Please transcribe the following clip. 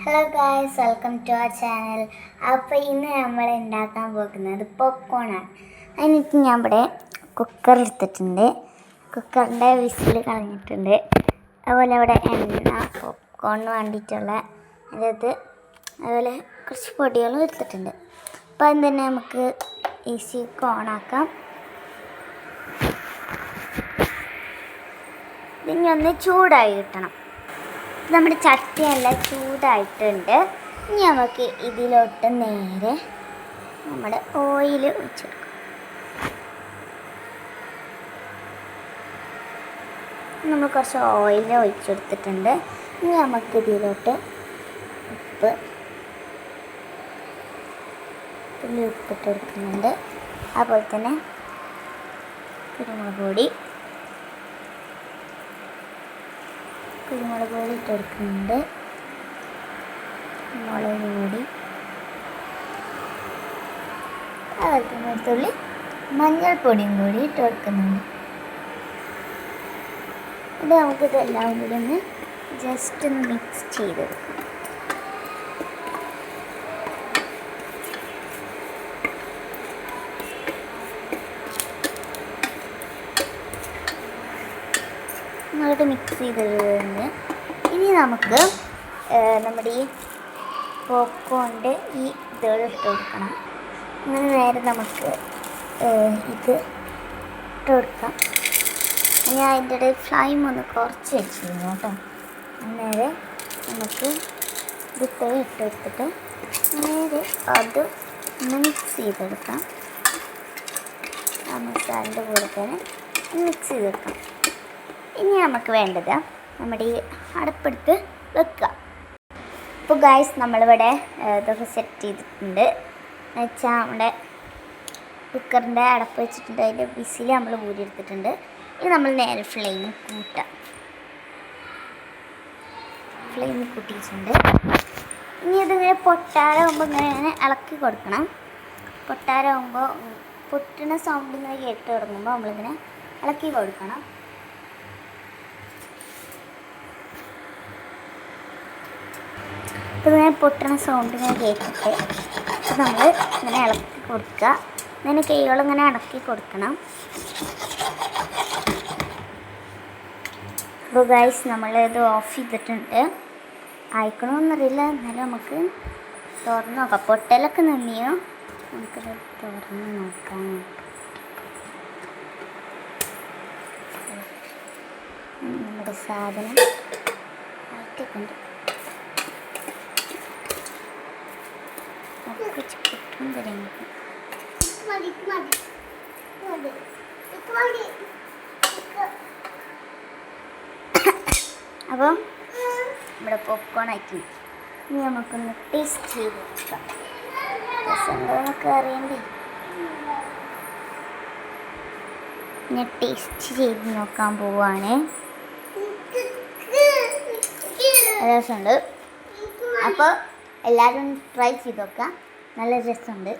Hello guys, welcome to our channel. അപ്പോൾ ഇന്ന് നമ്മൾ ഉണ്ടാക്കാൻ പോകുന്നത് പോപ്കോണാണ്. അതിനിട്ട് ഞാൻ ഇവിടെ കുക്കർ എടുത്തിട്ടുണ്ട്. കുക്കറിൻ്റെ വിസിൽ കളഞ്ഞിട്ടുണ്ട്. അതുപോലെ ഇവിടെ എണ്ണ പോപ്കോണിന് വേണ്ടിയിട്ടുള്ള അതുപോലെ കുറച്ച് പൊടികളും എടുത്തിട്ടുണ്ട്. അപ്പോൾ അതിന് തന്നെ നമുക്ക് ഈസി ഓണാക്കാം. ഇതിനി ഒന്ന് ചൂടായി കിട്ടണം. നമ്മുടെ ചട്ടിയെല്ലാം ചൂടായിട്ടുണ്ട്. ഇനി നമുക്ക് ഇതിലോട്ട് നേരെ നമ്മുടെ ഓയിൽ ഒഴിച്ചെടുക്കാം. നമ്മൾ കുറച്ച് ഓയിൽ ഒഴിച്ചെടുത്തിട്ടുണ്ട്. ഇനി നമുക്ക് ഇതിലോട്ട് ഉപ്പിട്ട് കൊടുക്കുന്നുണ്ട്. അതുപോലെ തന്നെ കുരുമുളക് പൊടി ഇട്ട് കൊടുക്കുന്നുണ്ട്. മുളക് പൊടി, അതുപോലെ തന്നെ തുള്ളി മഞ്ഞൾപ്പൊടിയും കൂടി ഇട്ട് കൊടുക്കുന്നുണ്ട്. ഇത് നമുക്കിതെല്ലാം കൂടി ഒന്ന് ജസ്റ്റ് ഒന്ന് മിക്സ് ചെയ്തെടുക്കാം. നന്നായിട്ട് മിക്സ് ചെയ്തിട്ടുണ്ട്. ഇനി നമുക്ക് നമ്മുടെ ഈ പോപ്കോണിൻ്റെ ഈ ഇതുകൾ ഇട്ട് കൊടുക്കണം. അങ്ങനെ നേരെ നമുക്ക് ഇത് ഇട്ട് കൊടുക്കാം. ഞാൻ അതിൻ്റെ ഇടയിൽ ഫ്ലെയിം ഒന്ന് കുറച്ച് വെച്ചിരുന്നു കേട്ടോ. നേരെ നമുക്ക് ഇതിട്ട് കൊടുത്തിട്ട് നേരെ അത് ഒന്ന് മിക്സ് ചെയ്തെടുക്കാം. ആ മസാലൻ്റെ കൂടെ തന്നെ മിക്സ് ചെയ്തെടുക്കാം. ഇനി നമുക്ക് വേണ്ടത് നമ്മുടെ ഈ അടുപ്പെടുത്ത് വെക്കുക. ഇപ്പോൾ ഗായ്സ് നമ്മളിവിടെ ഇതൊക്കെ സെറ്റ് ചെയ്തിട്ടുണ്ട്. എന്നുവെച്ചാൽ നമ്മുടെ കുക്കറിൻ്റെ അടപ്പ് വെച്ചിട്ടുണ്ട്. അതിൻ്റെ വിസിൽ നമ്മൾ ഊരിയെടുത്തിട്ടുണ്ട്. ഇനി നമ്മൾ നേരെ ഫ്ലെയിം കൂട്ടിയിട്ടുണ്ട്. ഇനി ഇതിങ്ങനെ പൊട്ടാറാകുമ്പോൾ ഇങ്ങനെ ഇളക്കി കൊടുക്കണം. പൊട്ടാറാകുമ്പോൾ പൊട്ടുന്ന സൗണ്ട് ഇങ്ങനെ കേട്ട് തുടങ്ങുമ്പോൾ നമ്മളിങ്ങനെ ഇളക്കി കൊടുക്കണം. ഇപ്പോൾ ഇങ്ങനെ പൊട്ടണ സൗണ്ട് ഇങ്ങനെ കേട്ടിട്ട് നമ്മൾ ഇങ്ങനെ ഇളക്കി കൊടുക്കുക. ഇങ്ങനെ കൈകളിങ്ങനെ ഇളക്കി കൊടുക്കണം. അപ്പോൾ ഗൈസ് നമ്മളിത് ഓഫ് ചെയ്തിട്ടുണ്ട്. അയക്കണമെന്നറിയില്ല, എന്നാലും നമുക്ക് തുറന്ന് നോക്കാം. പൊട്ടലൊക്കെ നിന്നിയോ, നമുക്കിത് തുറന്ന് നോക്കാം. നമ്മുടെ സാധനം ആയിട്ടൊക്കെ ഉണ്ട്. അപ്പം നമ്മുടെ പോപ്കോൺ ആക്കി. ഇനി നമുക്കൊന്ന് ടേസ്റ്റ് ചെയ്ത് നോക്കാം. രസമുണ്ടോന്നൊക്കെ അറിയണ്ടേ. ഞാൻ ടേസ്റ്റ് ചെയ്ത് നോക്കാൻ പോവാണ്. രസമുണ്ട്. അപ്പോൾ എല്ലാവരും ട്രൈ ചെയ്ത് നോക്കാം. നല്ല രസമുണ്ട്.